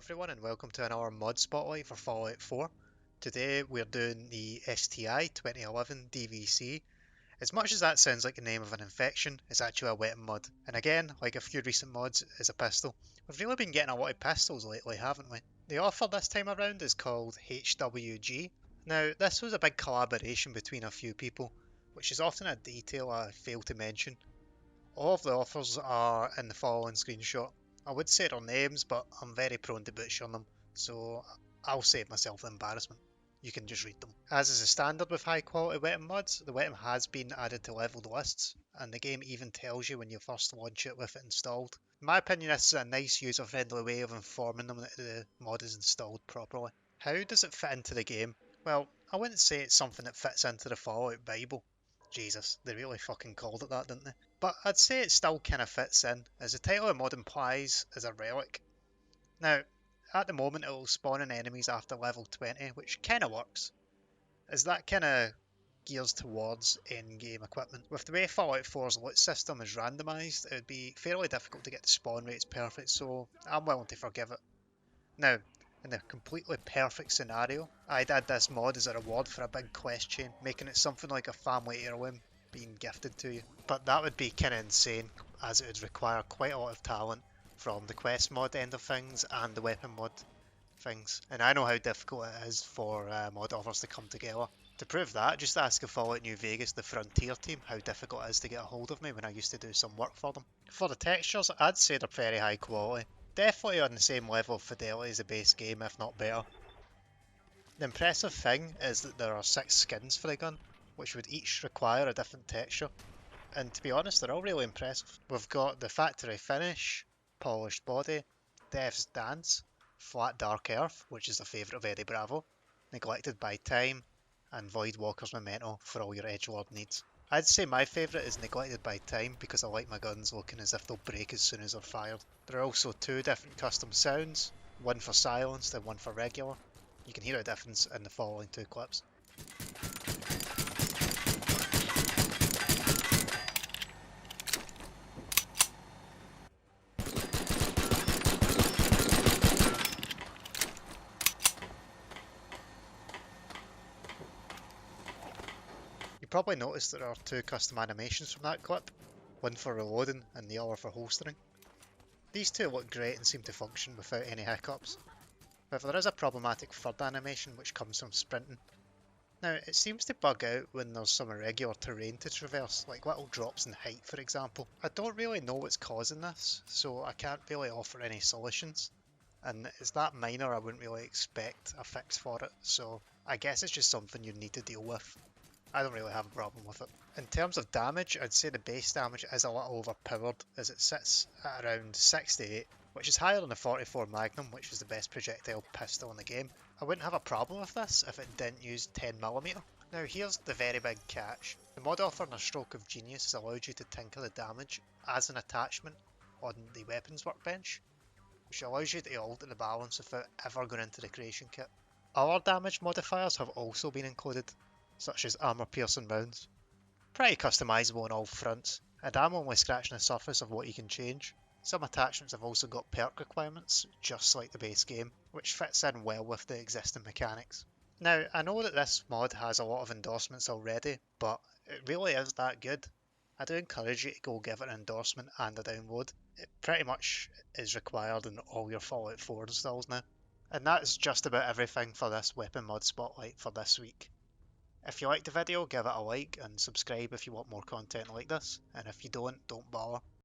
everyone and welcome to another mod spotlight for Fallout 4. Today we're doing the STI 2011 DVC. As much as that sounds like the name of an infection, it's actually a weapon mod. And again, like a few recent mods, it's a pistol. We've really been getting a lot of pistols lately, haven't we? The author this time around is called HWG. Now, this was a big collaboration between a few people, which is often a detail I fail to mention. All of the authors are in the following screenshot. I would say their names, but I'm very prone to butchering them, so I'll save myself the embarrassment. You can just read them. As is a standard with high quality weapon mods, the weapon has been added to leveled lists, and the game even tells you when you first launch it with it installed. In my opinion, this is a nice user-friendly way of informing them that the mod is installed properly. How does it fit into the game? Well, I wouldn't say it's something that fits into the Fallout Bible. Jesus, they really fucking called it that, didn't they? But I'd say it still kind of fits in, as the title of the mod implies as a relic. Now, at the moment it will spawn in enemies after level 20, which kind of works, as that kind of gears towards in-game equipment. With the way Fallout 4's loot system is randomised, it would be fairly difficult to get the spawn rates perfect, so I'm willing to forgive it. Now, in the completely perfect scenario, I'd add this mod as a reward for a big quest chain, making it something like a family heirloom being gifted to you. But that would be kinda insane, as it would require quite a lot of talent from the quest mod end of things and the weapon mod things. And I know how difficult it is for mod offers to come together. To prove that, just ask a Fallout New Vegas, the Frontier team, how difficult it is to get a hold of me when I used to do some work for them. For the textures, I'd say they're very high quality. Definitely on the same level of fidelity as the base game, if not better. The impressive thing is that there are 6 skins for the gun, which would each require a different texture. And to be honest, they're all really impressive. We've got the factory finish, polished body, Death's Dance, flat dark earth, which is a favourite of Eddie Bravo, neglected by time, and Void Walker's memento for all your edgelord needs. I'd say my favourite is neglected by time because I like my guns looking as if they'll break as soon as they're fired. There are also 2 different custom sounds, one for silenced and one for regular. You can hear a difference in the following 2 clips. You probably noticed there are 2 custom animations from that clip, one for reloading and the other for holstering. These 2 look great and seem to function without any hiccups. However, there is a problematic third animation which comes from sprinting. Now, it seems to bug out when there's some irregular terrain to traverse, like little drops in height for example. I don't really know what's causing this, so I can't really offer any solutions. And it's that minor I wouldn't really expect a fix for it, so I guess it's just something you need to deal with. I don't really have a problem with it. In terms of damage, I'd say the base damage is a little overpowered as it sits at around 68, which is higher than the 44 Magnum, which is the best projectile pistol in the game. I wouldn't have a problem with this if it didn't use 10mm. Now here's the very big catch. The mod offering a stroke of genius has allowed you to tinker the damage as an attachment on the weapons workbench, which allows you to alter the balance without ever going into the creation kit. Other damage modifiers have also been included, such as armor piercing rounds. Pretty customizable on all fronts, and I'm only scratching the surface of what you can change. Some attachments have also got perk requirements, just like the base game, which fits in well with the existing mechanics. Now, I know that this mod has a lot of endorsements already, but it really is that good. I do encourage you to go give it an endorsement and a download. It pretty much is required in all your Fallout 4 installs now. And that is just about everything for this weapon mod spotlight for this week. If you liked the video, give it a like and subscribe if you want more content like this, and if you don't bother.